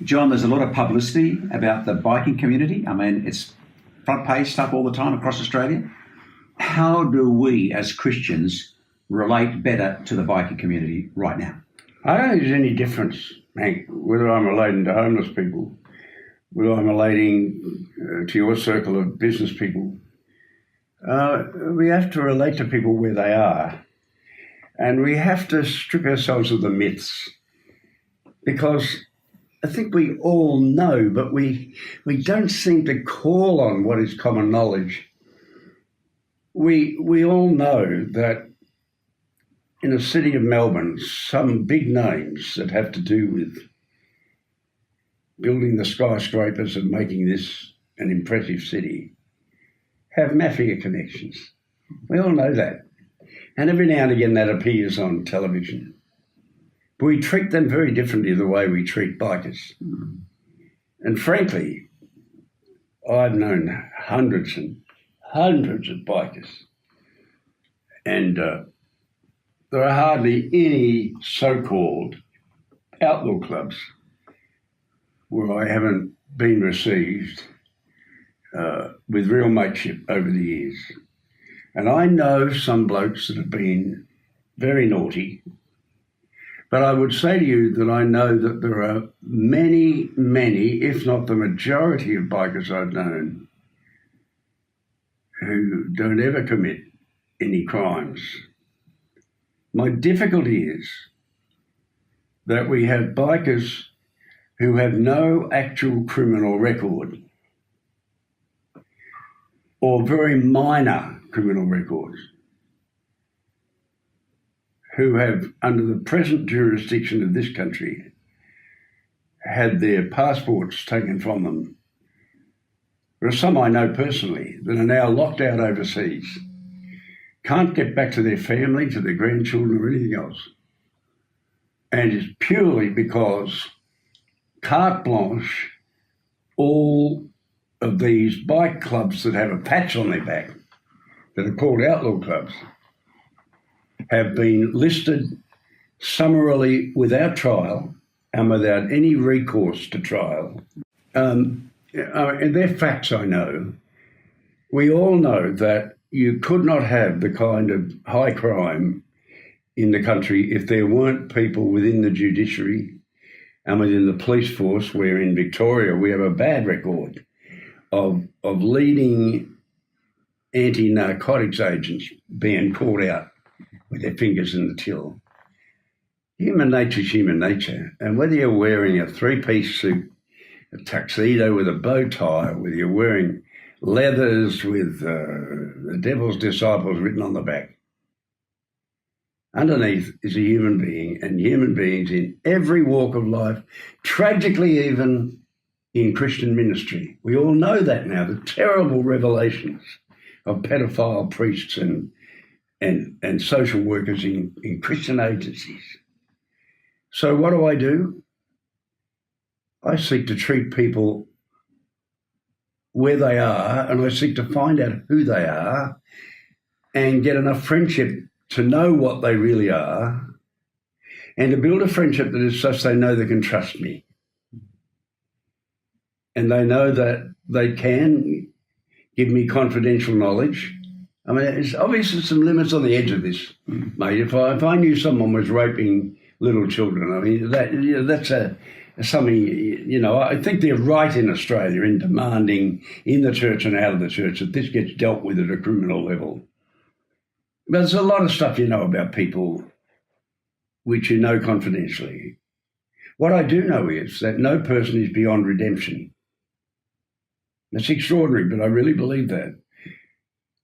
John, there's a lot of publicity about the biking community. I mean, it's front page stuff all the time across Australia. How do we as Christians relate better to the biking community right now? I don't think there's any difference, Hank, whether I'm relating to homeless people, whether I'm relating to your circle of business people. We have to relate to people where they are, and we have to strip ourselves of the myths, because I think we all know, but we don't seem to call on what is common knowledge. We all know that in the city of Melbourne, some big names that have to do with building the skyscrapers and making this an impressive city have mafia connections. We all know that. And every now and again that appears on television. But we treat them very differently the way we treat bikers. And frankly, I've known hundreds and hundreds of bikers. And there are hardly any so-called outlaw clubs where I haven't been received with real mateship over the years. And I know some blokes that have been very naughty, but I would say to you that I know that there are many, if not the majority of bikers I've known who don't ever commit any crimes. My difficulty is that we have bikers who have no actual criminal record or very minor criminal records, who have, under the present jurisdiction of this country, had their passports taken from them. There are some I know personally that are now locked out overseas, can't get back to their family, to their grandchildren or anything else. And it's purely because carte blanche, all of these bike clubs that have a patch on their back, that are called outlaw clubs, have been listed summarily without trial and without any recourse to trial. And they're facts I know. We all know that you could not have the kind of high crime in the country if there weren't people within the judiciary and within the police force, where in Victoria we have a bad record of leading anti-narcotics agents being caught out with their fingers in the till. Human nature is human nature. And whether you're wearing a three-piece suit, a tuxedo with a bow tie, whether you're wearing leathers with the devil's disciples written on the back, underneath is a human being, and human beings in every walk of life, tragically even in Christian ministry. We all know that now, the terrible revelations of pedophile priests and social workers in Christian agencies. So what do? I seek to treat people where they are, and I seek to find out who they are and get enough friendship to know what they really are, and to build a friendship that is such they know they can trust me. And they know that they can give me confidential knowledge. I mean, it's obviously some limits on the edge of this, mate. If I knew someone was raping little children, I mean, that's something, I think they're right in Australia in demanding in the church and out of the church that this gets dealt with at a criminal level. But there's a lot of stuff you know about people which you know confidentially. What I do know is that no person is beyond redemption. That's extraordinary, but I really believe that.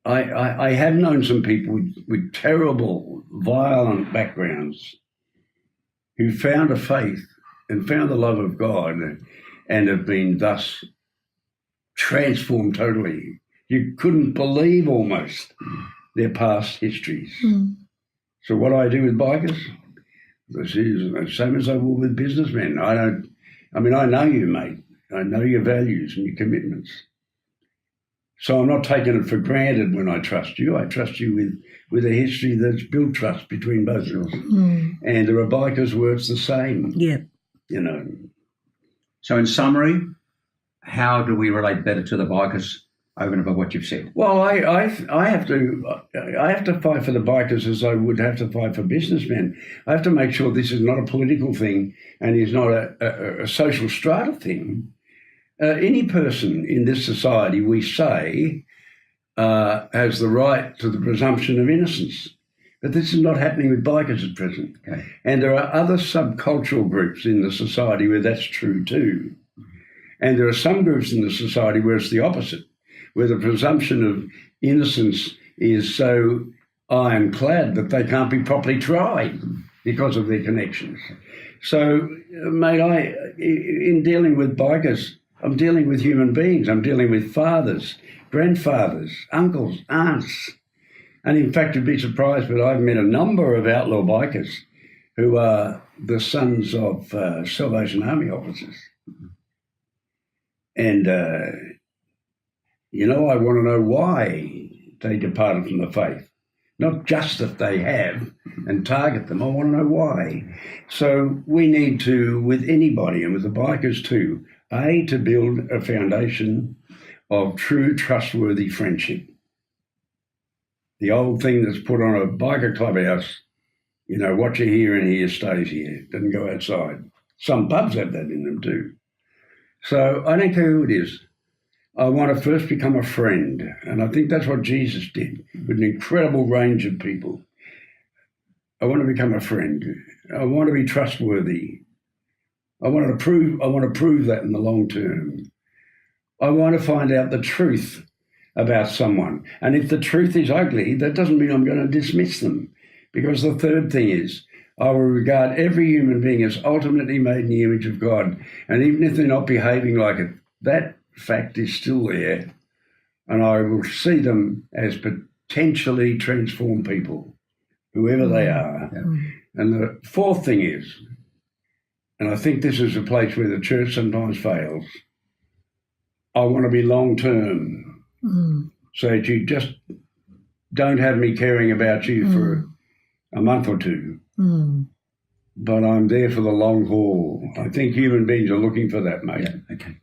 I have known some people with terrible, violent backgrounds who found a faith and found the love of God and have been thus transformed totally. You couldn't believe almost their past histories. So what I do with bikers, this is the same as I will with businessmen. I know you, mate. I know your values and your commitments. So I'm not taking it for granted when I trust you. I trust you with a history that's built trust between both of us. And there are bikers where it's the same. Yeah. So in summary, how do we relate better to the bikers over and above what you've said? Well, I have to fight for the bikers as I would have to fight for businessmen. I have to make sure this is not a political thing and is not a social strata thing. Any person in this society, we say, has the right to the presumption of innocence. But this is not happening with bikers at present. Okay. And there are other subcultural groups in the society where that's true too. And there are some groups in the society where it's the opposite, where the presumption of innocence is so ironclad that they can't be properly tried because of their connections. So, mate, in dealing with bikers, I'm dealing with human beings. I'm dealing with fathers, grandfathers, uncles, aunts. And in fact, you'd be surprised, but I've met a number of outlaw bikers who are the sons of Salvation Army officers. And, I want to know why they departed from the faith. Not just that they have and target them. I want to know why. So we need to, with anybody and with the bikers too, to build a foundation of true, trustworthy friendship. The old thing that's put on a biker clubhouse, what you hear in here stays here, doesn't go outside. Some pubs have that in them too. So I don't care who it is. I want to first become a friend. And I think that's what Jesus did with an incredible range of people. I want to become a friend. I want to be trustworthy. I want to prove that in the long term. I want to find out the truth about someone. And if the truth is ugly, that doesn't mean I'm going to dismiss them. Because the third thing is, I will regard every human being as ultimately made in the image of God. And even if they're not behaving like it, that fact is still there. And I will see them as potentially transformed people, whoever they are. Yeah. And the fourth thing is, and I think this is a place where the church sometimes fails, I want to be long-term. So that you just don't have me caring about you for a month or two. But I'm there for the long haul. I think human beings are looking for that, mate. Yeah, okay.